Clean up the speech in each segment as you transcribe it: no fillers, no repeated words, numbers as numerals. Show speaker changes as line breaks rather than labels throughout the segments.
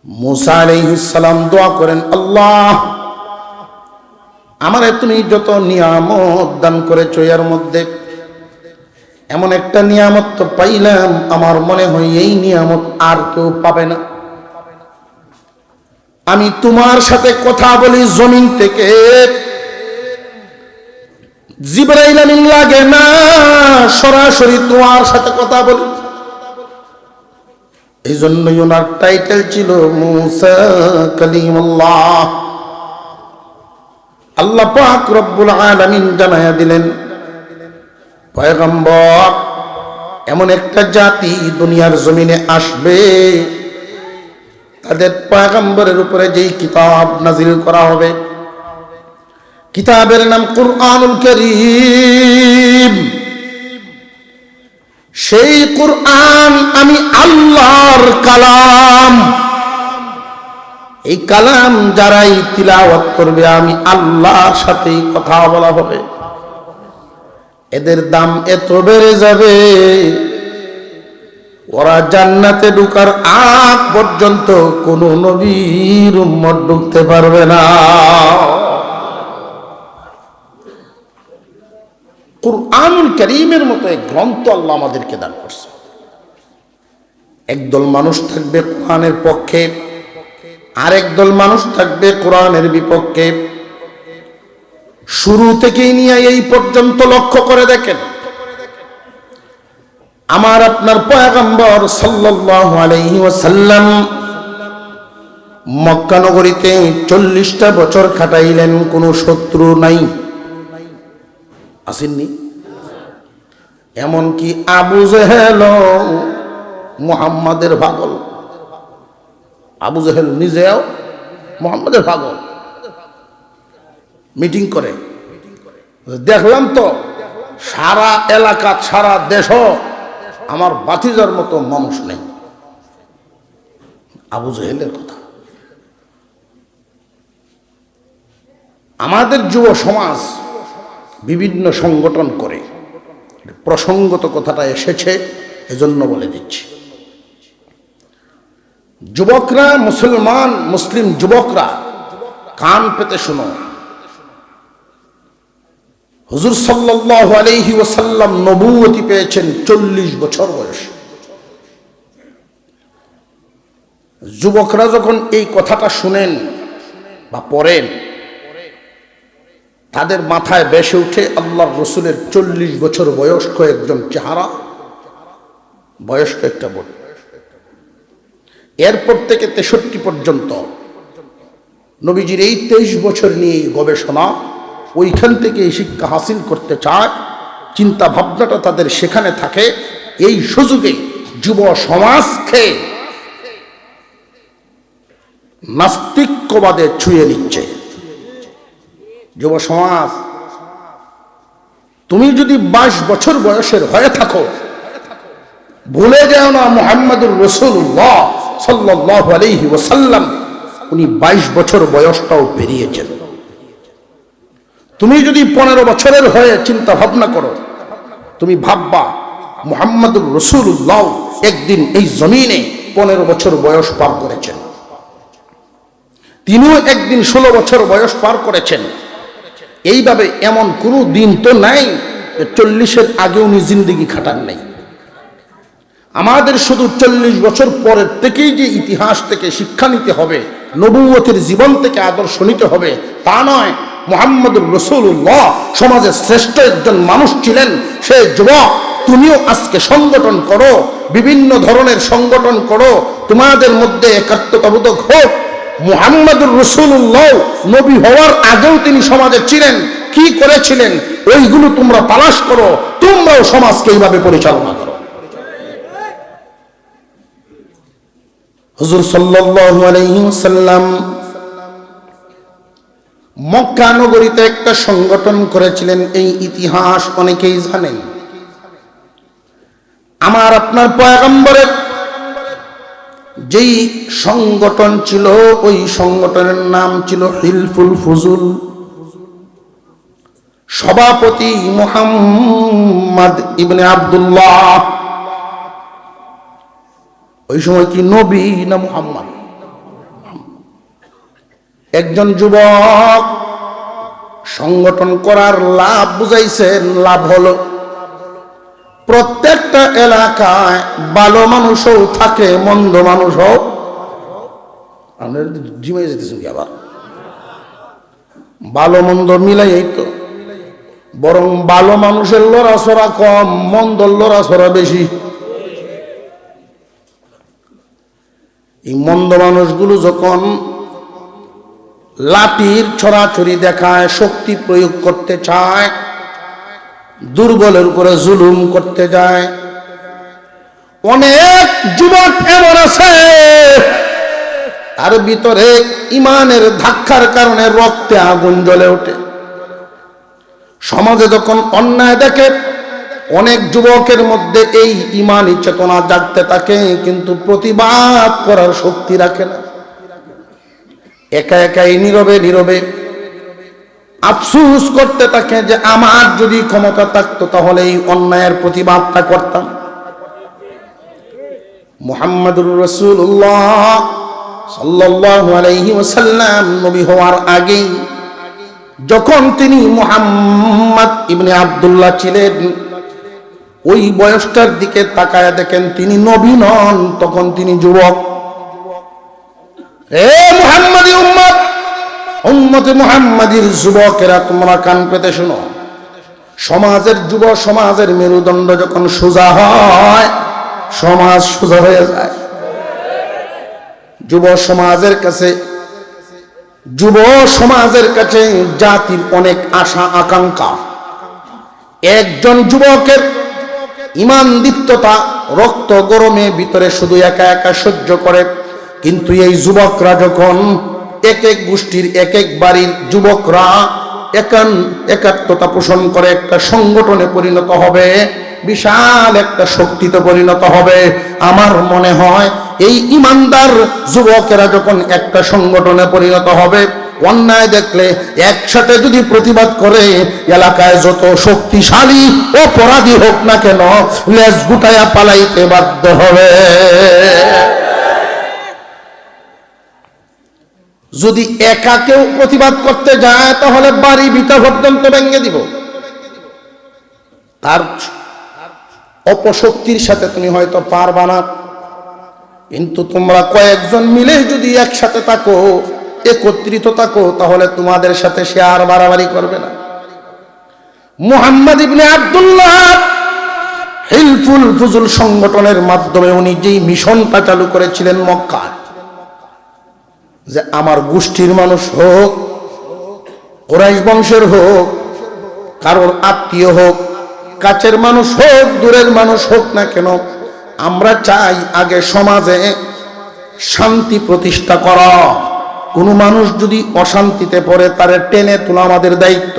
মুসা আলাইহিস সালাম দোয়া করেন, আল্লাহ আমারে তুমি যত নিয়ামত দান করেছো এর মধ্যে এমন একটা নিয়ামত তো পাইলাম আমার মনে হয় এই নিয়ামত আর কেউ পাবে না। আমি তোমার সাথে কথা বলি জমিন থেকে, জিবরাইল আমিন লাগে না, সরাসরি তোমার সাথে কথা বলি। এই জন্যই ওনার টাইটেল ছিল মুসা কালিমুল্লাহ। আল্লাহ পাক রব্বুল আলামিন জানায়া দিলেন, পয়গম্বর এমন একটা জাতি দুনিয়ার জমিনে আসবে, তাদের পয়গম্বরের উপরে যেই কিতাব নাজিল করা হবে, কিতাবের নাম কুরআনুল কারীম। সেই কুরআন আমি আল্লাহর কালাম। এই কালাম যারাই তিলাওয়াত করবে আমি আল্লাহর সাথেই কথা বলা হবে। এদের দাম এত বেড়ে যাবে, ওরা জান্নাতে ঢোকার আগ পর্যন্ত কোন নবীর উম্মত ঢুকতে পারবে না। কুরআনুল কারীমের মতো এক গ্রন্থ আল্লাহ আমাদেরকে দান করছে। একদল মানুষ থাকবে কোরআনের পক্ষে, আরেক দল মানুষ থাকবে কোরআনের বিপক্ষে। শুরু থেকেই নিয়ে এই পর্যন্ত লক্ষ্য করে দেখেন, আমার আপনার পয়গম্বর সাল্লাল্লাহু আলাইহি ওয়াসাল্লাম মক্কা নগরীতে 40টা বছর কাটাইলেন, কোনো শত্রু নাই, আসেননি। এমনকি আবু জেহেল মুহাম্মাদের পাগল, আবু জেহেল নিজেও মুহাম্মাদের পাগল। মিটিং করে দেখলাম তো সারা এলাকা সারা দেশ আমার বাতিজার মতো মানুষ নেই। আবু জেহেলের কথা। আমাদের যুব সমাজ বিভিন্ন সংগঠন করে, প্রসঙ্গত কথাটা এসেছে এজন্য বলে দিচ্ছি। যুবকরা, মুসলিম যুবকরা কান পেতে শোনো, হুজুর সাল্লাল্লাহু আলাইহি ওয়াসাল্লাম নবুয়তি পেয়েছেন 40 বছর বয়সে। যুবকরা যখন এই কথাটা শুনেন বা পড়েন, তাদের মাথায় বেশে উঠে আল্লাহর রসুলের 40 বছর বয়স্ক একজন চেহারা, বয়স্ক একটা বোন। এরপর থেকে 63 পর্যন্ত নবীজির এই 23 বছর নিয়ে গবেষণা, ওইখান থেকে এই শিক্ষা হাসিল করতে চায়, চিন্তা ভাবনাটা তাদের সেখানে থাকে। এই সুযোগে যুব সমাজকে নাস্তিক্যবাদে ছুঁয়ে নিচ্ছে। যুব সমাজ, তুমি যদি 22 বছর বয়সের হয়ে থাকো, ভুলে যাও না মুহাম্মদুর রাসূলুল্লাহ সাল্লাল্লাহু আলাইহি ওয়াসাল্লাম উনি 22 বছর বয়সটাও পেরিয়েছেন। তুমি যদি 15 বছরের হয়ে চিন্তা ভাবনা করো, তুমি ভাববা মুহাম্মদুর রাসূলুল্লাহ একদিন এই জমিনে 15 বছর বয়স পার করেছেন, তিনিও একদিন 16 বছর বয়স পার করেছেন। এইভাবে এমন কোনো দিন তো নাই যে 40-এর আগে উনি জিন্দেগি খাটান নাই। আমাদের শুধু 40 বছর পরের থেকেই যে ইতিহাস থেকে শিক্ষা নিতে হবে, নবুয়তের জীবন থেকে আদর্শ নিতে হবে তা নয়। মুহাম্মদুর রাসূলুল্লাহ সমাজের শ্রেষ্ঠ একজন মানুষ ছিলেন। সে যুবক, তুমিও আজকে সংগঠন করো, বিভিন্ন ধরনের সংগঠন করো, তোমাদের মধ্যে একাত্মতাবোধক হোক। মুহাম্মদুর রাসূলুল্লাহ নবী হওয়ার আগেও তিনি সমাজে ছিলেন, কি করেছিলেন ওইগুলো তোমরা তালাশ করো, তোমরাও সমাজকে এইভাবে পরিচালনা করো। হুজুর সাল্লাল্লাহু আলাইহি ওয়াসাল্লাম মক্কা নগরীতে একটা সংগঠন করেছিলেন, এই ইতিহাস অনেকেই জানেন। আমার আপনার পয়গম্বরের যেই সংগঠন ছিল, ওই সংগঠনের নাম ছিল হিলফুল ফুজুল। সভাপতি মুহাম্মদ ইবনে আব্দুল্লাহ। ওই সময় কি নবী না মুহাম্মদ? একজন যুবক সংগঠন করার লাভ বুঝাইছেন। লাভ হলো প্রত্যেকটা এলাকায় ভালো মানুষও থাকে, মন্দ মানুষও। আপনার জিমাই যেতেছেন কি আবার? ভালো মন্দ মিলাই তো, বরং ভালো মানুষের লড়াছড়া কম, মন্দর লড়াছড়া বেশি। এই মন্দ মানুষগুলো যখন লাঠির ছড়াছড়ি দেখায়, শক্তি প্রয়োগ করতে চায়, দুর্বলের উপরে জুলুম করতে যায়, অনেক যুবক এমন আছে তার ভিতরে ইমানের ধাক্কার কারণে রক্তে আগুন জ্বলে ওঠে। সমাজে যখন অন্যায় দেখে, অনেক যুবকের মধ্যে এই ইমানি চেতনা জাগতে থাকে, কিন্তু প্রতিবাদ করার শক্তি রাখে না। একা একাই নীরবে নীরবে আফসোস করতে থাকে যে আমার যদি ক্ষমতা থাকতো তাহলে এই অন্যায়ের প্রতিবাদটা করতাম। মুহাম্মদুর রাসূলুল্লাহ সাল্লাল্লাহু আলাইহি ওয়াসাল্লাম নবী হওয়ার আগে যখন তিনি মুহাম্মদ ইবনে আব্দুল্লাহ ছিলেন, ওই বয়সটার দিকে তাকায় দেখেন তিনি নবী নন, তখন তিনি যুবক। এ মুহাম্মাদি উম্মত, উম্মতে মুহাম্মাদির যুবকেরা, তোমরা কান পেতে শোনো। সমাজের যুব সমাজের মেরুদণ্ড যখন সোজা হয়, সমাজ সোজা হয়ে যায়। যুব সমাজের কাছে জাতির অনেক আশা আকাঙ্ক্ষা। একজন যুবকের ইমান দীপ্ততা রক্ত গরমে ভিতরে শুধু একা একা সহ্য করে, কিন্তু এই যুবকরা যখন এক এক গোষ্ঠীর এক এক বাড়ির যুবকরা একাত্মতা পোষণ করে একটা সংগঠনে পরিণত হবে, বিশাল একটা শক্তিতে পরিণত হবে। আমার মনে হয় এই ইমানদার যুবকেরা যখন একটা সংগঠনে পরিণত হবে, অন্যায় দেখলে একসাথে যদি প্রতিবাদ করে, এলাকায় যত শক্তিশালী অপরাধী হোক না কেন লেজ গুটাইয়া পালাইতে বাধ্য হবে। যদি একা কেউ প্রতিবাদ করতে যায় তাহলে বাড়ি ভিটা পর্যন্ত ভেঙে দিব। তার অপশক্তির সাথে তুমি হয়তো পারবা না, কিন্তু তোমরা কয়েকজন মিলে যদি একসাথে থাকো, একত্রিত থাকো, তাহলে তোমাদের সাথে সে আর বাড়াবাড়ি করবে না। মুহাম্মদ ইবনে আব্দুল্লাহ হিলফুল ফুজুল সংগঠনের মাধ্যমে উনি যেই মিশনটা চালু করেছিলেন মক্কায়, যে আমার গোষ্ঠীর মানুষ হোক, কুরাইশ বংশের হোক, কারোর আত্মীয় হোক, কাছের মানুষ হোক, দূরের মানুষ হোক না কেন, আমরা চাই আগে সমাজে শান্তি প্রতিষ্ঠা করা। কোনো মানুষ যদি অশান্তিতে পড়ে তারে টেনে তোলা আমাদের দায়িত্ব।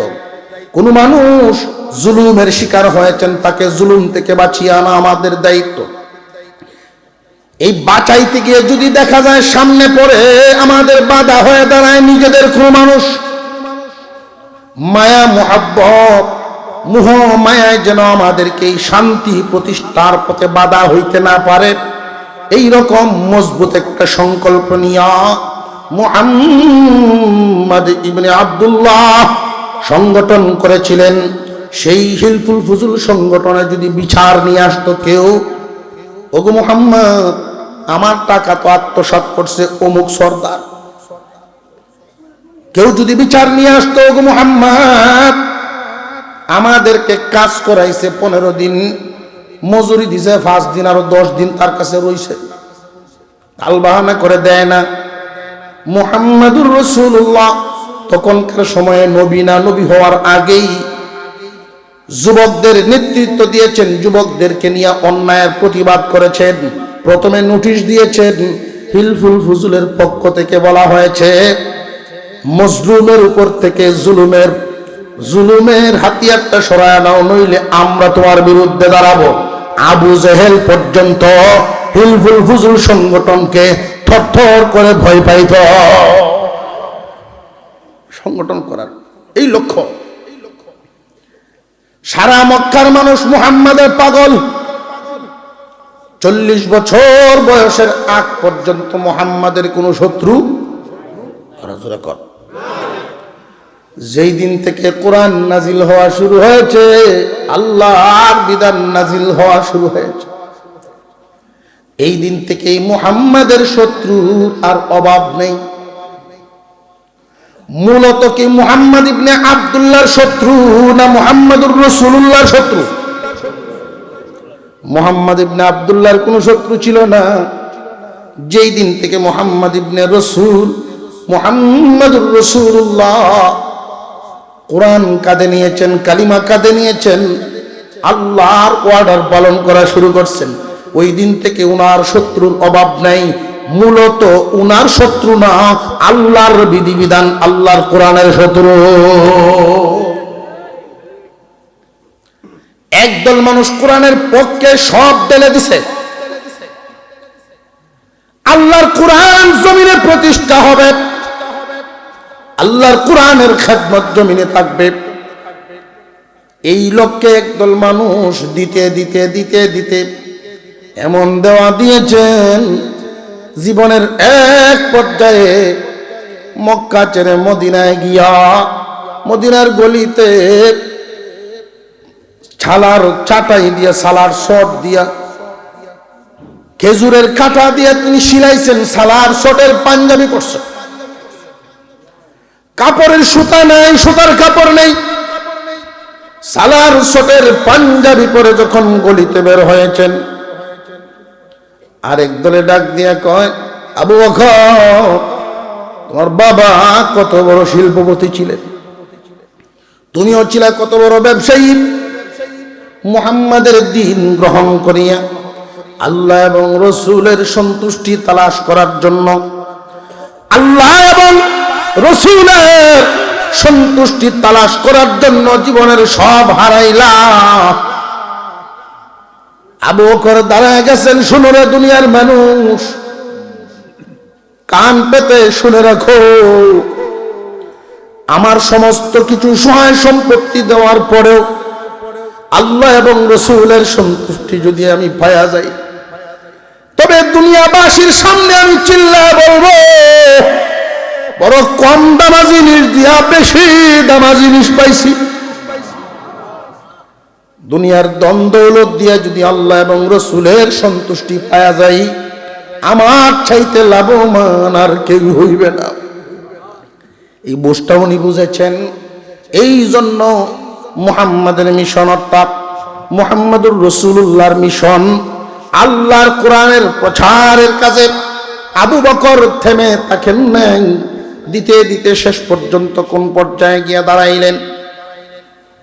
কোনো মানুষ জুলুমের শিকার হয়েছেন তাকে জুলুম থেকে বাঁচিয়ে আনা আমাদের দায়িত্ব। এই বাঁচাইতে গিয়ে যদি দেখা যায় সামনে পড়ে আমাদের বাধা হয়ে দাঁড়ায় নিজেদের কোনো মানুষ, মায়া মুহাব্বত মোহ মায়ায় যেন আমাদেরকে এই শান্তি প্রতিষ্ঠার পথে বাধা হইতে না পারে, এই রকম মজবুত একটা সংকল্প নিয়ে মুহাম্মদ ইবনে আব্দুল্লাহ সংগঠন করেছিলেন। সেই হিলফুল ফুজুল সংগঠনে যদি বিচার নিয়ে আসতো কেউ, ওগো মুহাম্মদ আমার টাকা তো আত্মসাৎ করছে অমুক সর্দার, কেউ যদি বিচার নিয়ে আসতো, ওগো মুহাম্মদ আমাদেরকে কাজ করাইছে 15 দিন, মজুরি দিছে 5 দিন, আরো 10 দিন তার কাছে রইছে, তাল বাহানা করে দেয় না। মুহাম্মাদুর রাসূলুল্লাহ তখনকার সময়ে নবী না, নবী হওয়ার আগেই যুবকদের নেতৃত্ব দিয়েছেন, যুবকদেরকে নিয়ে অন্যায়ের প্রতিবাদ করেছেন। প্রথমে নোটিশ দিয়েছেন, হিলফুল ফুজুলের পক্ষ থেকে বলা হয়েছে মজলুমের উপর থেকে জুলুমের হাতিয়ারটা সরায় নাও, নইলে আমরা তোমার বিরুদ্ধে দাঁড়াবো। আবু জেহেল পর্যন্ত হিলফুল ফুজুল সংগঠনকে থরথর করে ভয় পাইত। সংগঠন করার এই লক্ষ্য। সারা মক্কার মানুষ মুহাম্মাদের পাগল। 40 বছর বয়সের আগ পর্যন্ত মুহাম্মাদের কোনো শত্রু জোরে কর। যেই দিন থেকে কোরআন নাজিল হওয়া শুরু হয়েছে, আল্লাহর বিধান নাজিল হওয়া শুরু হয়েছে, এই দিন থেকেই মুহাম্মাদের শত্রুর আর অভাব নেই। মূলত কি মুহাম্মদ ইবনে আব্দুল্লাহর শত্রু না মুহাম্মদুর রাসূলুল্লাহর শত্রু? মুহাম্মদ ইবনে আব্দুল্লাহর কোনো শত্রু ছিল না। যেই দিন থেকে মুহাম্মদ ইবনে রাসূল মুহাম্মদুর রাসূলুল্লাহ কোরআন কাঁধে নিয়েছেন, কালিমা কাঁধে নিয়েছেন, আল্লাহর অর্ডার পালন করা শুরু করছেন, ওই দিন থেকে উনার শত্রুর অভাব নাই। মূলত উনার শত্রু না, আল্লাহর বিধিবিধান, আল্লাহর কোরআনের শত্রু। একদল মানুষ কোরআনের পক্ষে সব ঢেলে দিছে। আল্লাহর কোরআন জমিনে প্রতিষ্ঠা হবে, আল্লাহর কোরআনের খেদমত জমিনে থাকবে, এই লক্ষ্যে একদল মানুষ দিতে দিতে দিতে দিতে এমন দেওয়া দিয়েছেন, জীবনের এক পর্যায়ে মক্কা ছেড়ে মদিনায় গিয়া মদিনার গলিতে ছালার চাটাই দিয়া, সালার শট দিয়া, খেজুরের কাঁটা দিয়া তিনি সিলাইছেন, সালার শটের পাঞ্জাবি পরছেন। কাপড়ের সুতা নেই, সুতার কাপড় নেই, সালার শটের পাঞ্জাবি পরে যখন গলিতে বের হয়েছেন, আরেক দলে ডাক দিয়া কয়, আবু বকর, তোমার বাবা কত বড় শিল্পপতি ছিলেন, তুমিও ছিলে কত বড় ব্যবসায়ী। মুহাম্মাদের দ্বীন গ্রহণ করিয়া আল্লাহ এবং রসুলের সন্তুষ্টি তালাশ করার জন্য, আল্লাহ এবং রসুলের সন্তুষ্টি তালাশ করার জন্য জীবনের সব হারাইলা। আবু বকর দাঁড়ায় গেছেন। শুনো রে দুনিয়ার মানুষ, কান পেতে শুনে রাখো, আমার সমস্ত কিছু সহায় সম্পত্তি দেওয়ার পরেও আল্লাহ এবং রসুলের সন্তুষ্টি যদি আমি পাওয়া যাই, তবে দুনিয়াবাসীর সামনে আমি চিল্লায় বলবো, বড় কম দামা জিনিস দিয়া বেশি দামা জিনিস পাইছি। দুনিয়ার দ্বন্দ্বলত দিয়া যদি আল্লাহ এবং রসুলের সন্তুষ্টি পাওয়া যায়, আমার চাইতে লাভবান আর কেউ হইবে না। এই বোঝটা উনি বুঝেছেন। এই জন্য মুহাম্মাদের মিশন, অর্থাৎ মুহাম্মদুর রাসূলুল্লাহর মিশন, আল্লাহর কোরআনের প্রচারের কাজে আবু বকর থেমে থাকেন নাই। দিতে দিতে শেষ পর্যন্ত কোন পর্যায়ে গিয়ে দাঁড়াইলেন?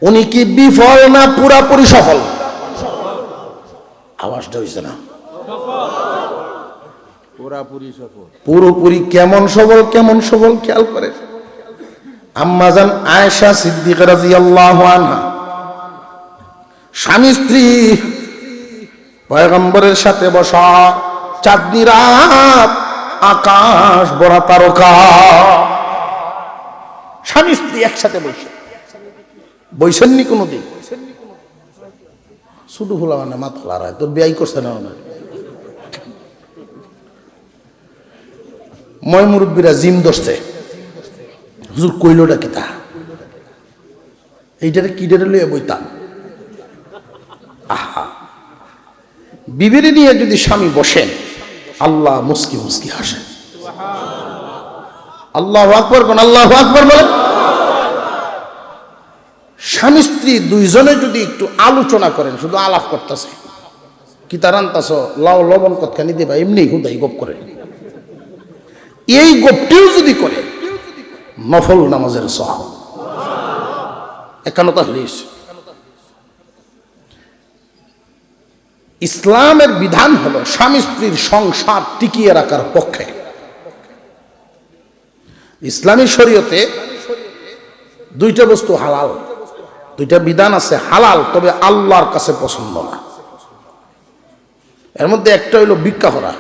উনি কি বিফল না পুরাপুরি সফল? আওয়াজটা হইছে না?
পুরাপুরি সফল।
পুরোপুরি। কেমন সফল? কেমন সফল খেয়াল করে। আম্মা জান আয়েশা সিদ্দিকা রাদিয়াল্লাহু আনহা, স্বামী স্ত্রী পয়গম্বরের সাথে বসা, চাঁদনি রাত, আকাশ ভরা তারকা, স্বামী স্ত্রী একসাথে বসে বইসেননি কোনোদিন? শুধু হলো না মাথা লড়ায়, তোর বিয়াই করছে না? ময় মুরব্বীরা জিম ধরছে, হুজুর কইলটা কিতা, এইটারে কিডারে লইয়া বইতাম। আহা, বিবিরে নিয়ে যদি স্বামী বসেন, আল্লাহ মুস্কি মুস্কি হাসেন। আল্লাহু আকবার বলেন, আল্লাহু আকবার বলেন। স্বামী স্ত্রী দুইজনে যদি একটু আলোচনা করেন, শুধু আলাপ করতেছে, কি তার আনতাছ, লাউ লবণ কতখানি দেবা, এমনি হুদাই গপ করে, এই গপটিও যদি করে, নফল নামাজের সওয়াব। একান্নতা হলিস। ইসলামের বিধান হলো স্বামী স্ত্রীর সংসার টিকিয়ে রাখার পক্ষে। ইসলামী শরীয়তে দুইটা বস্তু হালাল, দুইটা বিধান আছে হালাল, তবে আল্লাহর কাছে পছন্দ না। এর মধ্যে একটা হইল ভিক্ষা করা,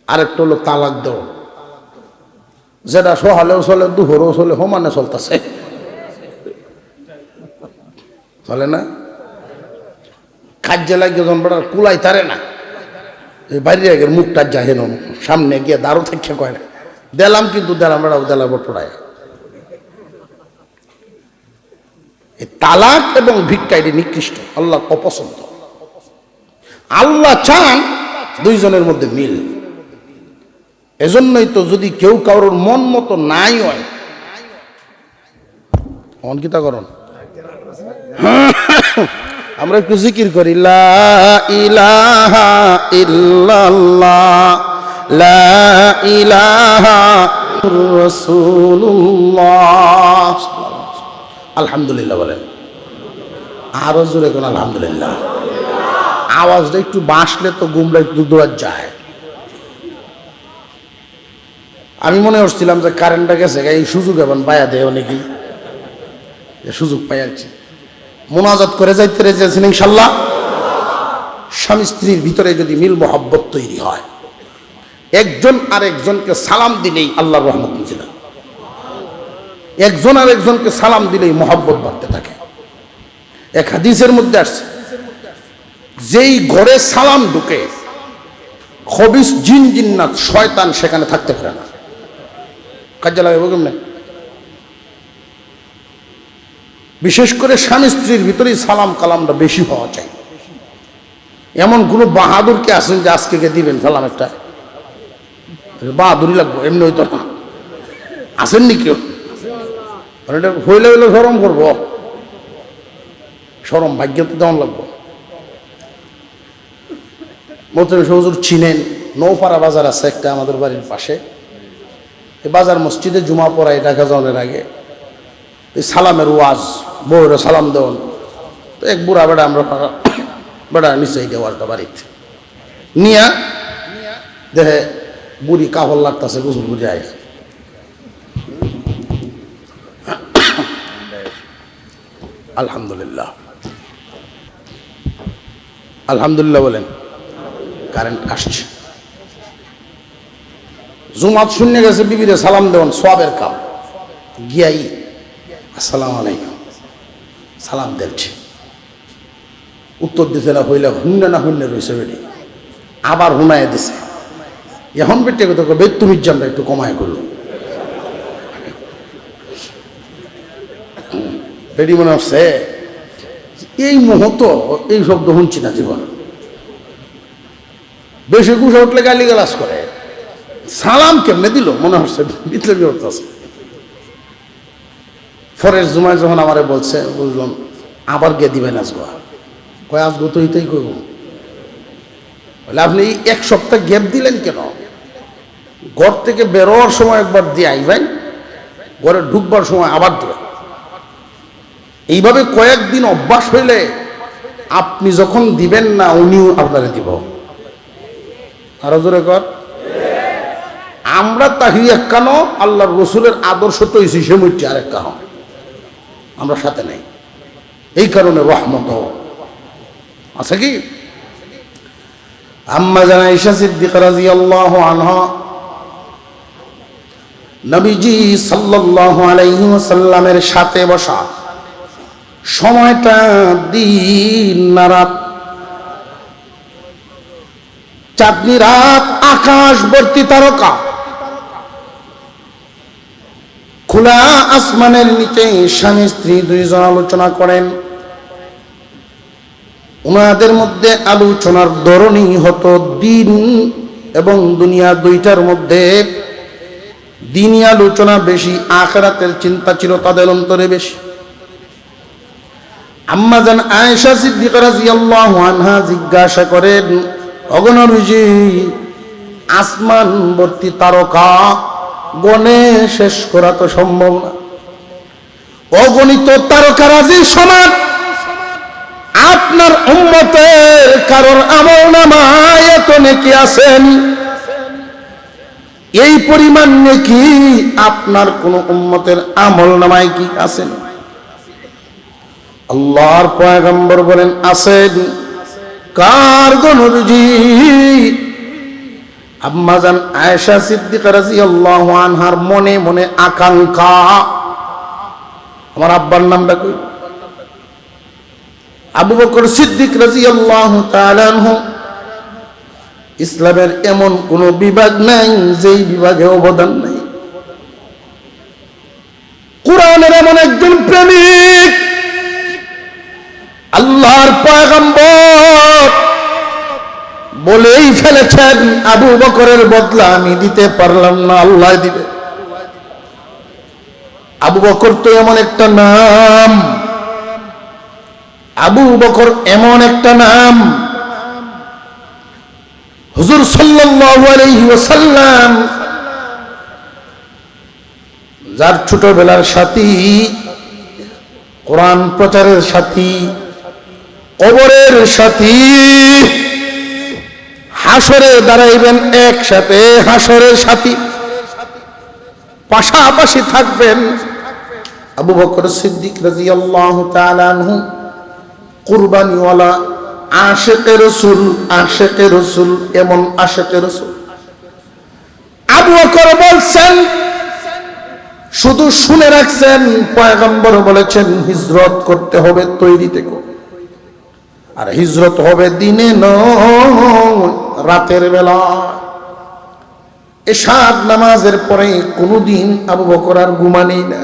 আরেকটা হলো তালাক দেওয়া, যেটা সহালেও চলে, দুহরেও চলে, সমানে চলতেছে, চলে না? কাজে লাগে যখন বেড়ার কুলাই তারে না, এই বাইরে আগের মুখটা যায়, সামনে গিয়ে দাঁড়ো থেকে কয় না, দিলাম, কিন্তু দিলাম বটরায়। এই তালাক এবং ভিক্ষা এটি নিকৃষ্ট, আল্লাহ অপছন্দ। আল্লাহ চান দুইজনের মধ্যে মিল। এজন্যই তো যদি কেউ কারোর মন মতো নাই হয়, অনকিতা করুন, আমরা একটু জিকির করি, লা ইলাহা ইল্লাল্লাহ, লা ইলাহা রাসূলুল্লাহ, আলহামদুলিল্লাহ বলেন। আরো জোরে কোন আলহামদুলিল্লাহ। আওয়াজটা একটু বাঁশলে তো গুমরা একটু দূর যায়। আমি মনে করছিলাম যে কারেন্টটা গেছে, এই সুযোগ এখন পায়া দেয় অনেকেই, সুযোগ পাই আছি। মোনাজাত করে যাইতে রেখেছেন ইনশাল্লাহ। স্বামী স্ত্রীর ভিতরে যদি মিল মোহাব্বত তৈরি হয়, একজন আরেকজনকে সালাম দিলেই আল্লাহর রহমত নিচে, একজন আরেকজনকে সালাম দিলেই মোহাব্বত বাড়তে থাকে। এক হাদিসের মধ্যে আসছে, যেই ঘরে সালাম ঢুকে খবিস জিন জিন্নাত শয়তান সেখানে থাকতে পারে না। কাজে লাগে কেমনে? বিশেষ করে স্বামী স্ত্রীর ভিতরেই সালাম কালামটা বেশি হওয়া চাই। এমন কোন বাহাদুরকে আছেন যে আজকে কে দিবেন সালাম একটা? বাহাদুরি লাগবো, এমনি হইতো না। আসেননি কেউ? এটা হইলে হইলে সরম করবো, সরম ভাগ্য তো দেওয়ান লাগবো। মোহতামিম হুজুর চিনেন, নৌপাড়া বাজার আছে একটা আমাদের বাড়ির পাশে। এই বাজার মসজিদে জুমা পড়ায় ঢাকা যাওয়ার আগে এই সালামের ওয়াজ, বউরে সালাম দেওয়ান। তো এক বুড়া বেড়া, আমরা বেড়া নিচে এই দেওয়ালটা বাড়িতে নিয়া দেখে বুড়ি কাপড় লাগতেছে, গোসল করে আয়। আলহামদুলিল্লাহ, আলহামদুলিল্লাহ বলেন। কারেন্ট আসছে, জুমাত শূন্য গেছে, বিবিরে সালাম দেওয়ান সওয়াবের কাম। গিয়াই আসসালামু আলাইকুম সালাম দিচ্ছে, উত্তর দিতে না হইলে হুন্নে না হুন্নে রয়েছে বেটি, আবার হুনায় দিছে। এখন বেটে কথা বেতুমির জানটা একটু কমায় করলো, বেটি মনে হচ্ছে এই মুহূর্ত এই শব্দ শুনছি না জীবন। বেশি গুছা উঠলে গালি গালাজ করে, সালাম কেমনে দিল মনে হচ্ছে ভিতরে বিরক্ত আছে। ফরের জুমায় যখন আমারে বলছে, বুঝলাম আবার গিয়ে দিবেন আজগো, কয় আজগো তো এইটাই করব। বলে আপনি এক সপ্তাহ গ্যাপ দিলেন কেন? ঘর থেকে বেরোয়ার সময় একবার দিয়ে আইবেন, ঘরে ঢুকবার সময় আবার দেবেন। এইভাবে কয়েকদিন অভ্যাস হইলে আপনি যখন দিবেন না উনিও আপনাকে দিব। আরো জোরে কর। আমরা তাহি এক কানো, আল্লাহর রসুলের আদর্শ তো সে মুঠি আরেক কানো, আমরা সাথে নাই। এই কারণে রহমত আছে কি? আম্মা জান আয়েশা সিদ্দিকা রাদিয়াল্লাহু আনহা নবীজি সাল্লাল্লাহু আলাইহি ওয়াসাল্লামের সাথে বসা, সময়টা দিন না রাত, চাঁদনি রাত, আকাশ ভর্তি তারকা, খোলা আসমানের নিচে স্বামী স্ত্রী দুইজন আলোচনা করেন। ওনাদের মধ্যে আলোচনার ধরনই হতো দিন এবং দুনিয়া দুইটার মধ্যে। দিনই আলোচনা বেশি, আখিরাতের চিন্তা ছিল তাদের অন্তরে বেশি। আম্মা জান আয়েশা সিদ্দিকা রাদিয়াল্লাহু আনহা জিজ্ঞাসা করেন, ওগো নবীজি, আসমান ভর্তি তারকা গণে শেষ করা তো সম্ভব না, অগণিত তারকারাজির সমান আপনার উম্মতের কারোর আমল নামায় এত নেকি আছেন, এই পরিমাণ নেকি আপনার কোন উম্মতের আমল নামায় কি আছেন? আল্লাহর পয়গম্বর বলেন আছেন। কার গো নবীজি? আম্মা জান আয়েশা সিদ্দিকা রাদিয়াল্লাহু আনহার মনে মনে আকাঙ্ক্ষা, আমার আব্বার নামটা কই? আবু বকর সিদ্দিক রাদিয়াল্লাহু তাআলা আনহু। ইসলামের এমন কোন বিভাগ নাই যেই বিভাগে অবদান নাই। কুরআনের এমন একজন প্রেমিক, আল্লাহর পয়গম্বর বলেই ফেলেছেন আবু বকরের বদলা আমি দিতে পারলাম না, আল্লাহ দিবে। আবু বকর তো এমন একটা নাম, আবু বকর এমন একটা নাম, হুজুর সাল্লাল্লাহু আলাইহি ওয়াসাল্লাম যার ছোটবেলার সাথী, কোরআন প্রচারের সাথী, কবরের সাথী, হাসরে দাঁড়াইবেন একসাথে, হাসরের সাথী, পাশাপাশি থাকবেন। আবু বকর সিদ্দিক রাদিয়াল্লাহু তাআলা আনহু কুরবানিওয়ালা আশিকে রাসূল, আশিকে রাসূল, এমন আশিকে রাসূল। আবু বকর বলছেন, শুধু শুনে রাখছেন, পয়গম্বর বলেছেন হিজরত করতে হবে, তৈরি থেকো। আর হিজরত হবে দিনে নয়, রাতের বেলা। এশার নামাজের পরে কোনদিন আবু বকর আর ঘুমানি না।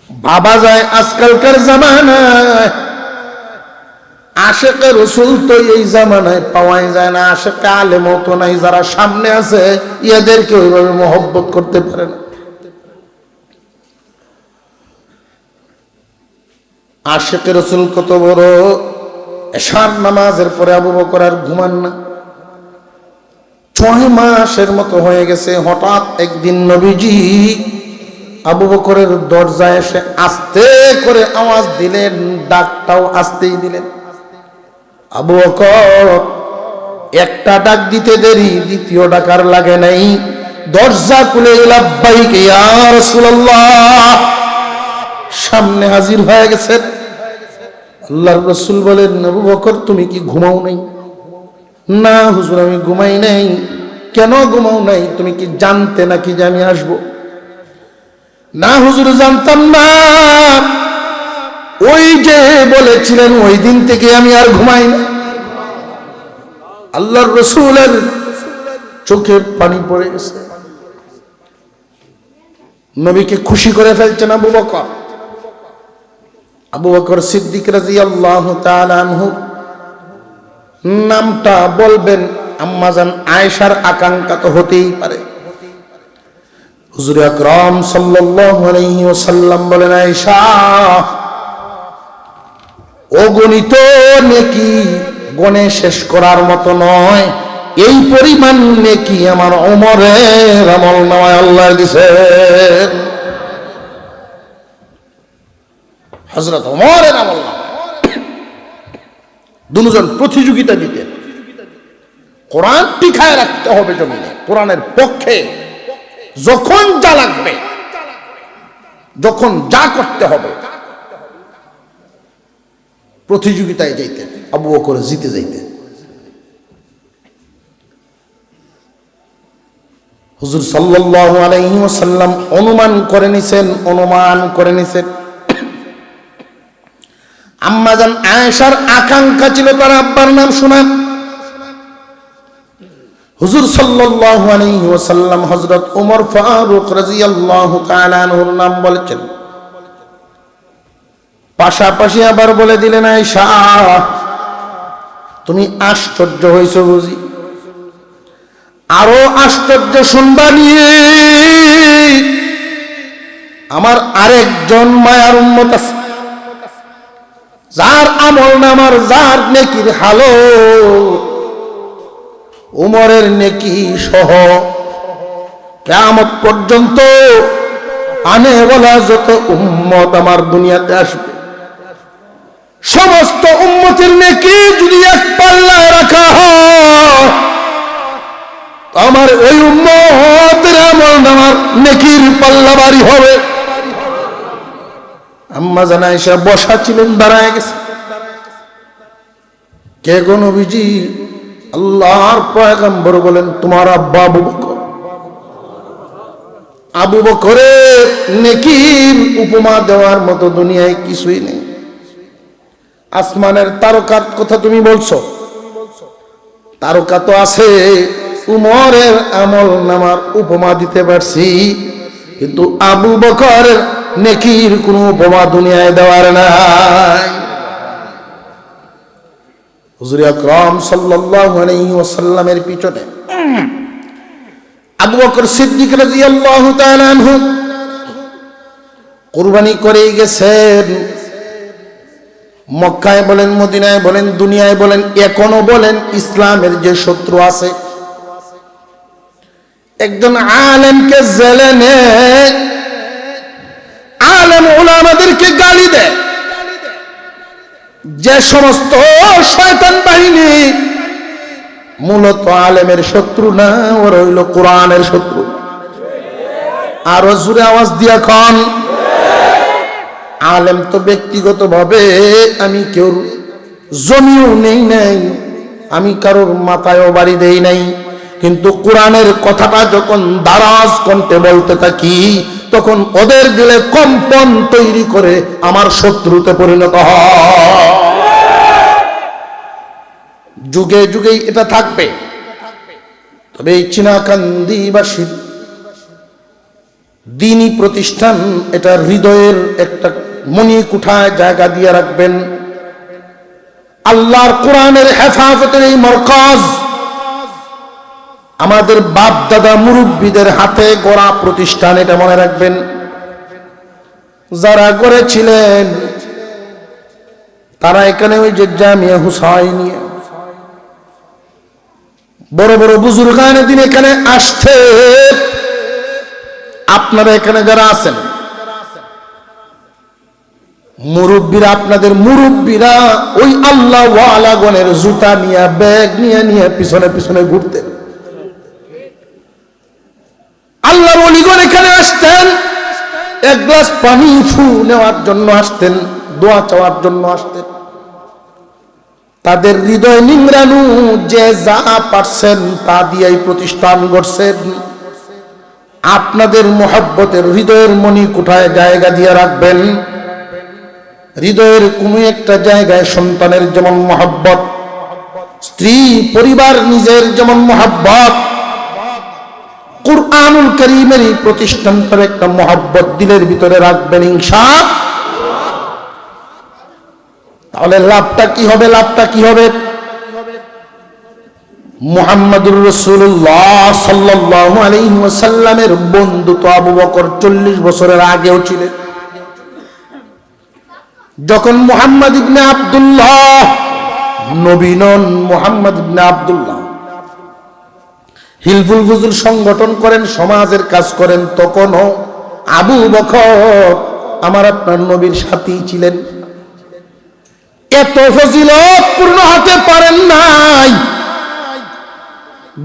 ভাবা যায় আজকালকার জামানায় আশিকে রাসূল তো এই জামানায় পাওয়াই যায় না, আশিকে আলেম তো নাই, যারা সামনে আছে এদেরকে ওইভাবে মহব্বত করতে পারে না। আশিকে রাসূল কত বড়, এশার নামাজের পরে আবু বকর আর ঘুমান না। 6 মাসের মতো হয়ে গেছে। হঠাৎ একদিন নবীজি আবু বকরের দরজায় এসে আস্তে করে আওয়াজ দিলেন, ডাকটাও আস্তেই দিলেন। আবু বকর একটা ডাক দিতে দেরি, দ্বিতীয় ডাকার লাগে নাই, দরজা খুলে লাব্বাইক ইয়া রাসূলুল্লাহ, সামনে হাজির হয়ে গেছেন। আল্লাহর রাসূল বলেন, আবু বকর তুমি কি ঘুমাও নাই? না হুজুর আমি ঘুমাই নাই। কেন ঘুমাও নাই? তুমি কি জানতে নাকি যে আমি আসব? না হুজুর জানতাম না, ওই যে বলেছিলেন ওই দিন থেকে আমি আর ঘুমাই না। আল্লাহর রাসূলের চোখের পানি পড়ে গেছে, নবীকে খুশি করে ফেলছেন আবু বকর। আবু বকর সিদ্দিক রাদিয়াল্লাহু তাআলা আনহু নামটা বলবেন, আম্মাজান আয়েশার আকাঙ্ক্ষা তো হতেই পারে। হুজুর আকরাম সাল্লাল্লাহু আলাইহি ওয়াসাল্লাম বলেন, আয়েশা অগণিত নেকি গণে শেষ করার মতো নয়, এই পরিমাণ নেকি আমার ওমরের আমলনামায় আল্লাহ দিয়েছেন। হযরত ওমরের আমলনামা দুজন প্রতিযোগিতা দিতেন, কোরআন টিকায় রাখতে হবে জমিনে, কোরআনের পক্ষে যখন যা লাগবে, যখন যা করতে হবে প্রতিযোগিতায় যাইতেন। আবু বকর জিতে যাইতেন। হুজুর সাল্লাল্লাহু আলাইহি ওয়াসাল্লাম অনুমান করে নিছেন আম্মাজান আয়েশার আকাঙ্ক্ষা ছিল তার আব্বার নাম শোনা। হুজুর সাল্লাল্লাহু আলাইহি ওয়াসাল্লাম হযরত ওমর ফারুক রাদিয়াল্লাহু তাআলা আনহুর নাম বলেছেন, পাশাপাশি আবার বলে দিলেন, আয়েশা তুমি আশ্চর্য হইছো বুঝি? আরো আশ্চর্য শুনবা নিয়ে আমার আরেকজন মায়ার উম্মত আছে, যার আমলনামার, যার নেকির হালো উমরের নেকি সহ কিয়ামত পর্যন্ত আনে বলা যত উম্মত আমার দুনিয়াতে আসবে, সমস্ত উম্মতের নেকি যদি এক পাল্লায় রাখা হয়, আমার ওই উম্মতের আমলনামার নেকির পাল্লা ভারী হবে। আম্মা জান আয়েশা বসা ছিলেন, দাঁড়ায় গেছে। কে গো নবীজি? আল্লাহর পয়গম্বর বলেন, তোমার আব্বা আবু বকর। আবু বকরের নেকির উপমা দেওয়ার মতো দুনিয়ায় কিছুই নেই। আসমানের তারকার কথা তুমি বলছো, তারকা তো আছে, উমরের আমলনামার উপমা দিতে পারছি। কিন্তু আবু বকর নেকির কোনো উপমা দুনিয়ায় দেওয়ার নাই। হুজুর আকরাম সাল্লাল্লাহু আলাইহি ওয়াসাল্লামের পিছনে আবু বকর সিদ্দিক রাদিয়াল্লাহু তাআলা আনহু কুরবানি করেই গেছেন। মক্কায় বলেন, মদিনায় বলেন, দুনিয়ায় বলেন, এখনো বলেন, ইসলামের যে শত্রু আছে একজন আলেমকে জেলে নেয়, আলেম উলামাদেরকে গালি দেয়। যে সমস্ত শয়তান বাহিনী মূলত আলেমের শত্রু না, ওরা হইল কোরআনের শত্রু। আরো জোরে আওয়াজ দিয়া খান। আলেম তো ব্যক্তিগতভাবে আমি কেউ জমিও নেই নাই, আমি কারোর মাথায়ও বাড়ি দেই নাই, কিন্তু কোরআনের কথাটা যখন দারাজ কণ্ঠে বলতে থাকি তখন ওদের দিলে কম্পন তৈরি করে আমার শত্রুতে পরিণত হয়। যুগে যুগেই এটা থাকবে। তবে এই চীনাকান্দিবাসীর দ্বীনি প্রতিষ্ঠান এটা হৃদয়ের একটা মণিকুঠায় জায়গা দিয়ে রাখবেন। আল্লাহর কোরআনের হেফাজতের এই মরকাজ আমাদের বাপ দাদা মুরব্বীদের হাতে গড়া প্রতিষ্ঠান, এটা মনে রাখবেন। যারা গড়েছিলেন তারা এখানে ওই যে জামিয়া হুসাইনিয়া বড় বড় বুজুর্গানে দিন এখানে আসতে, আপনারা এখানে যারা আছেন মুরব্বীরা, আপনাদের মুরব্বীরা ওই আল্লাহ ওয়ালা গণের জুতা নিয়ে ব্যাগ নিয়ে পিছনে পিছনে ঘুরতেন। আল্লাহর ওলিগণ এখানে আসতেন, এক গ্লাস পানি ফু নেওয়ার জন্য আসতেন, দোয়া চাওয়ার জন্য আসতেন। তাদের হৃদয় নিংড়ানো যে যা পারছেন তা দিয়েই প্রতিষ্ঠান গড়ছেন। আপনাদের মোহাব্বতের হৃদয়ের মণিকুঠায় জায়গা দিয়ে রাখবেন। হৃদয়ের কোনো একটা জায়গায় সন্তানের যেমন মোহাব্বত, স্ত্রী পরিবার নিজের যেমন মোহাব্বত, কুরআনুল কারীমের এই প্রতিষ্ঠানটার একটা মোহাব্বত দিলের ভিতরে রাখবেন ইনশাআল্লাহ। তাহলে লাভটা কি হবে? লাভটা কি হবে? মুহাম্মদুর রাসূলুল্লাহ সাল্লাল্লাহু আলাইহি ওয়াসাল্লামের বন্ধু তো আবু বকর 40 বছরের আগেও ছিলেন। যখন মুহাম্মদ ইবনে আব্দুল্লাহ, নবী নন, মুহাম্মদ ইবনে আব্দুল্লাহ হিলফুল ফুজুল সংগঠন করেন, সমাজের কাজ করেন, তখনও আবু বকর আমার আপনার নবীর সাথী ছিলেন। এত ফজিলত পূর্ণ হতে পারেন নাই।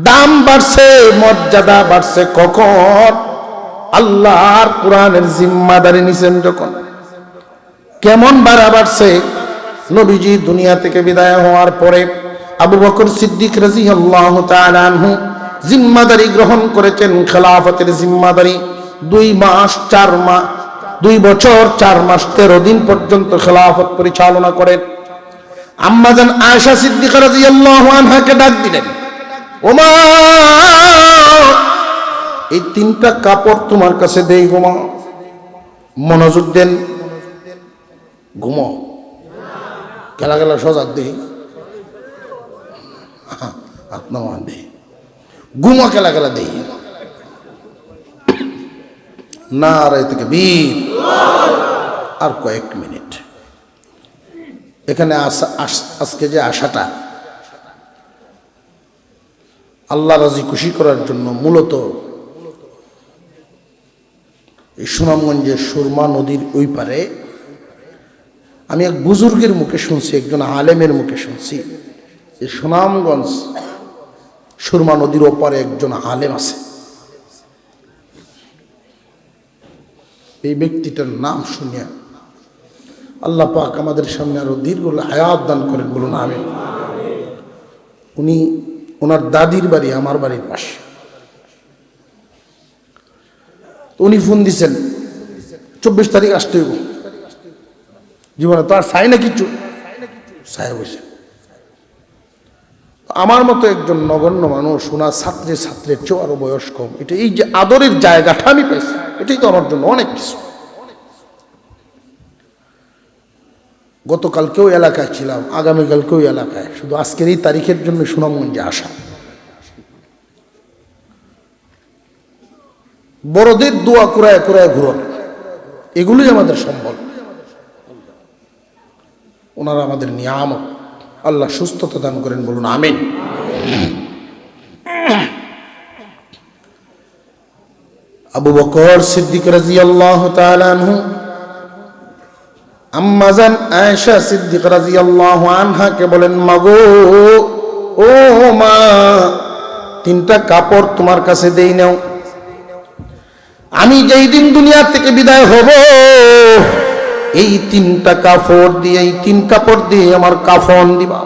দাম বাড়ছে, মর্যাদা বাড়ছে কখন? আল্লাহর কোরআনের জিম্মাদারি নিছেন যখন। কেমন বাড়া বাড়ছে? নবীজি দুনিয়া থেকে বিদায় হওয়ার পরে আবু বকর সিদ্দিক রাদিয়াল্লাহু তাআলা আনহু জিম্মাদারি গ্রহণ করেছেন, খেলাফতের জিম্মাদারি। 2 বছর 4 মাস 13 দিন পর্যন্ত খেলাফত পরিচালনা করেন। আম্মাজান আয়েশা সিদ্দিকা রাদিয়াল্লাহু আনহাকে ডাক দিলেন, ওমা, এই 3টা কাপড় তোমার কাছে দেই গো মা, মনোযোগ দেন। ঘুমো গেলা গেলা সজাগ দেই, আপনার দেই, ঘুমো গেলা গেলা দেই না। আর থেকে বীর আর কয়েক মিনিট এখানে আজকে যে আশাটা আল্লাহ রাজি খুশি করার জন্য, মূলত এই সুনামগঞ্জের সুরমা নদীর ওই পারে আমি এক বুজুর্গের মুখে শুনছি, একজন আলেমের মুখে শুনছি যে সুনামগঞ্জ সুরমা নদীর ওপারে একজন আলেম আছে। এই ব্যক্তিটার নাম শুনিয়া আল্লাহ পাক আমাদের সামনে আরো দীর্ঘ হায়াত দান করেন, বলুন আমিন। ওনার দাদির বাড়ি আমার বাড়ির পাশে। উনি ফোন দিছেন 24 তারিখ আসতে হইব, জীবনে তো আর চাই না কিছু, চাই বসে। আমার মতো একজন নগণ্য মানুষ, ওনার ছাত্রের চেয়েও আরো বয়স কম, এটা এই যে আদরের জায়গাটা আমি পাইছি। এটাই তো আমার জন্য অনেক কিছু। গতকালকেও এলাকায় ছিলাম, আগামীকালকেও এলাকায়, শুধু আজকের এই তারিখের জন্য সুনামগঞ্জে আসা। বড়দের দোয়া কুরায় কুরায় ঘুরন, এগুলোই আমাদের সম্বল। ওনারা আমাদের নিয়ামত। আল্লাহ সুস্থতা দান করেন, বলুন আমিন। আবু বকর সিদ্দিক রাদিয়াল্লাহু তাআলা আনহু আম্মাজান আয়েশা সিদ্দিক রাদিয়াল্লাহু আনহাকে বলেন, মাগো ও মা, তিনটা কাপড় তোমার কাছে দেই নাও, আমি যেই দিন দুনিয়া থেকে বিদায় হব এই তিনটা কাপড় দিয়ে, এই তিন কাপড় দিয়ে আমার কাফন দিবা।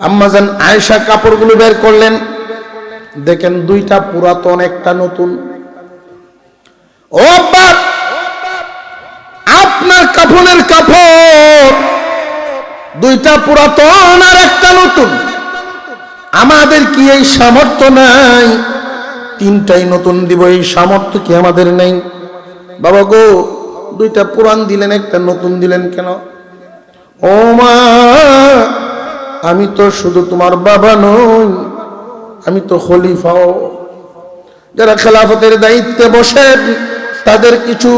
আম্মাজান আয়েশা কাপড়গুলো বের করলেন, দেখেন দুইটা পুরাতন একটা নতুন। ও বাপ, আপনার কাফনের কাপড় দুইটা পুরাতন আর একটা নতুন, আমাদের কি এই সামর্থ্য নাই তিনটাই নতুন দিব? এই সামর্থ্য কি আমাদের নেই? বাবা গো, দুইটা পুরান দিলেন, একটা নতুন দিলেন কেন? ও মা, আমি তো শুধু তোমার বাবা নই, আমি তো খলিফাও। যারা খেলাফতের দায়িত্বে বসেন তাদের কিছু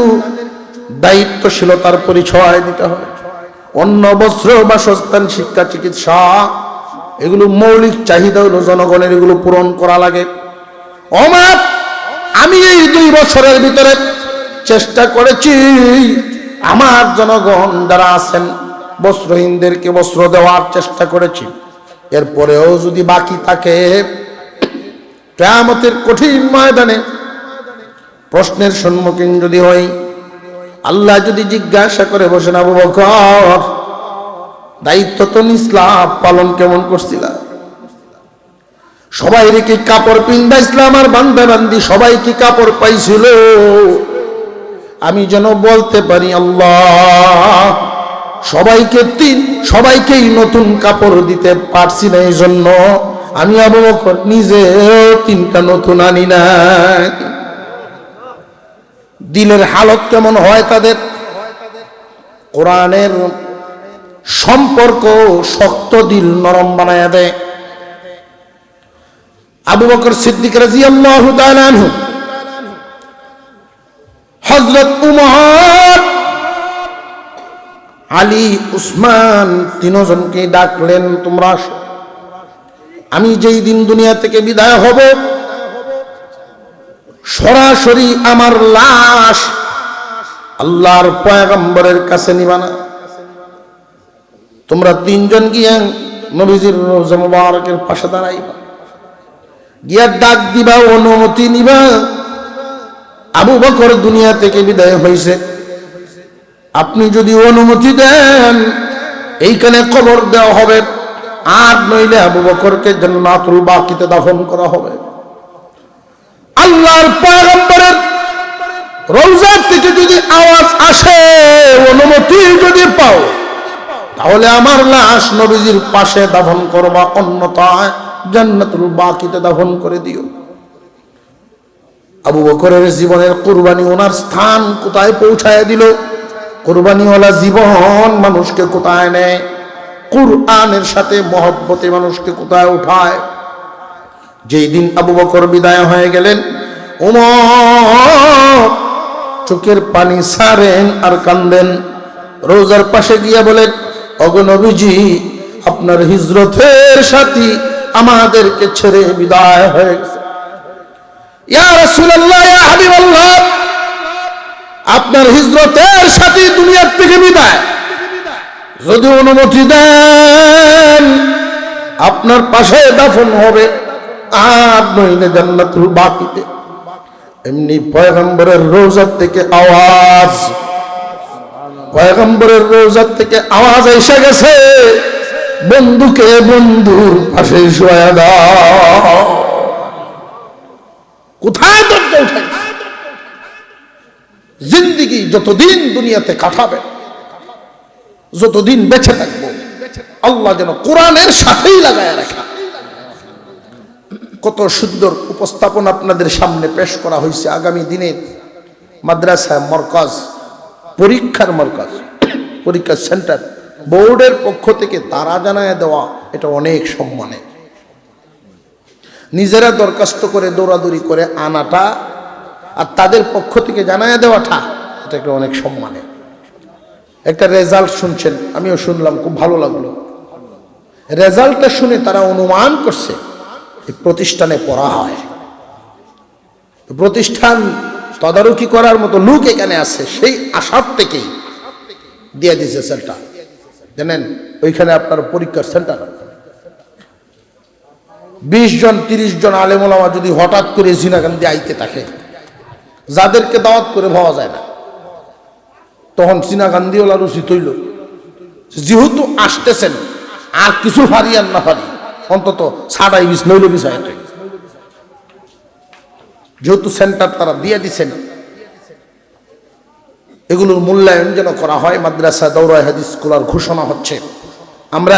দায়িত্বশীলতার পরিচয় দিতে হয়। অন্ন, বস্ত্র, বাসস্থান, শিক্ষা, চিকিৎসা, এগুলো মৌলিক চাহিদা হলো জনগণের, এগুলো পূরণ করা লাগে। ওমর, আমি এই 2 বছরের ভিতরে চেষ্টা করেছি আমার জনগণ যারা আছেন বস্ত্রহীনদেরকে বস্ত্র দেওয়ার চেষ্টা করেছি। এরপরেও যদি বাকি থাকে, কিয়ামতের কঠিন ময়দানে প্রশ্নের সম্মুখীন যদি হই, আল্লাহ যদি জিজ্ঞাসা করে বসেন, আবু বকর দায়িত্ব তো নিসলাম, পালন কেমন করছিলা? সবাই কি কাপড় পিন্দা ইসলাম আর বান্দা বান্দি সবাই কি কাপড় পাইছিল? আমি যেন বলতে পারি, আল্লাহ সবাইকেই নতুন কাপড় দিতে পারছি না, এই জন্য আমি আবু বকর নিজে 3টা নতুন আনি না। দিলের হালত কেমন হয় তাদের? কোরআনের সম্পর্ক শক্ত, দিল নরম বানায়া দেয়। আবু বকর সিদ্দিক রাদিয়াল্লাহু তাআলা আনহু, হযরত উমর, আলী, উসমান, 3 জনকে ডাকলেন, তোমরা আমি যেই দিন দুনিয়া থেকে বিদায় হব সরাসরি আমার লাশ আল্লাহর পয়গম্বরের কাছে নিবা না। তোমরা 3 জন গিয়ে নবীজির রওজা মুবারকের পাশে দাঁড়াইবা, গিয়া ডাক দিবা, অনুমতি নিবা। আবু বকর দুনিয়া থেকে বিদায় হয়েছে, আপনি যদি অনুমতি দেন এইখানে কবর দেওয়া হবে, আর নইলে আবু বকরকে জান্নাতুল বাকিতে দাফন করা হবে। আল্লাহর পয়গম্বরের রওজা থেকে যদি আওয়াজ আসে, অনুমতি যদি পাও, তাহলে আমার লাশ নবীজির পাশে দাফন করবা, অন্যথায় জান্নাতুল বাকিতে দাফন করে দিও। আবু বকরের জীবনের কুরবানি ওনার স্থান কোথায় পৌঁছায় দিল? কুরবানিওয়ালা জীবন মানুষকে কোথায় নেয়? কুরআনের সাথে মহব্বতে মানুষকে কোথায় উঠায়? যেই দিন আবু বকর বিদায় হয়ে গেলেন, ওমর চোখের পানি ছাড়েন আর কান্দেন। রোজার পাশে গিয়া বলেন, ওগো নবীজি, আপনার হিজরতের সাথী আমাদেরকে ছেড়ে বিদায় হয়ে গেছে। ইয়া রাসূলুল্লাহ, ইয়া হাবিবাল্লাহ, আপনার হিজরতের সাথী দুনিয়ার থেকে বিদায়, যদি অনুমতি দেন আপনার পাশে দাফন হবে, আর নইলে জান্নাতুল বাকিতে। এমনি পয়গম্বরের রওজা থেকে আওয়াজ, পয়গম্বরের রওজা থেকে আওয়াজ এসে গেছে, বন্ধুকে বন্ধুর পাশে শোয়া দাও। কোথায় দরজা উঠে? জিন্দেগি যতদিন দুনিয়াতে কাটাবে, যতদিন বেঁচে থাকবো, আল্লাহ যেন কোরআনের সাথেই লাগায় রাখা। কত সুন্দর উপস্থাপন আপনাদের সামনে পেশ করা হয়েছে। আগামী দিনে মাদ্রাসা মরকাজ, পরীক্ষার মরকাজ, পরীক্ষার সেন্টার বোর্ডের পক্ষ থেকে তারা জানায় দেওয়া, এটা অনেক সম্মানের। নিজেরা দরখাস্ত করে দৌড়াদৌড়ি করে আনাটা আর তাদের পক্ষ থেকে জানায় দেওয়াটা, এটা একটা অনেক সম্মানের। একটা রেজাল্ট শুনছেন, আমিও শুনলাম, খুব ভালো লাগলো। রেজাল্টটা শুনে তারা অনুমান করছে এই প্রতিষ্ঠানে পড়া হয়, প্রতিষ্ঠান তদারকি করার মতো লোক এখানে আছে, সেই আশার থেকেই দিয়ে দিছে সেন্টার। জানেন ওইখানে আপনার পরীক্ষার সেন্টার 20 জন 30 জন আলেম ওলামা যদি হঠাৎ করে জিনাকান্দি আইতে থাকে, যাদেরকে দাওয়াত করে পাওয়া যায় না, তখন জিনাকান্দিওয়ালার উচিত হইল যেহেতু আসতেছেন আর কিছু ফারি আর না ফারি অন্তত সাড়াই বিষ নইলে বিষয়, যেহেতু সেন্টার তারা দিয়ে দিচ্ছেন, এগুলোর মূল্যায়ন যেন করা হয়। মাদ্রাসা দাওরায়ে হাদিস খোলার ঘোষণা হচ্ছে। আমরা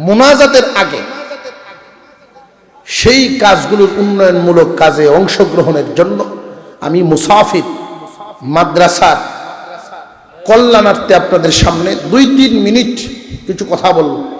মুনাজাতের আগে সেই কাজগুলোর উন্নয়নমূলক কাজে অংশগ্রহণের জন্য আমি মুসাফির মাদ্রাসার কল্যাণার্থে আপনাদের সামনে 2-3 মিনিট কিছু কথা বলব।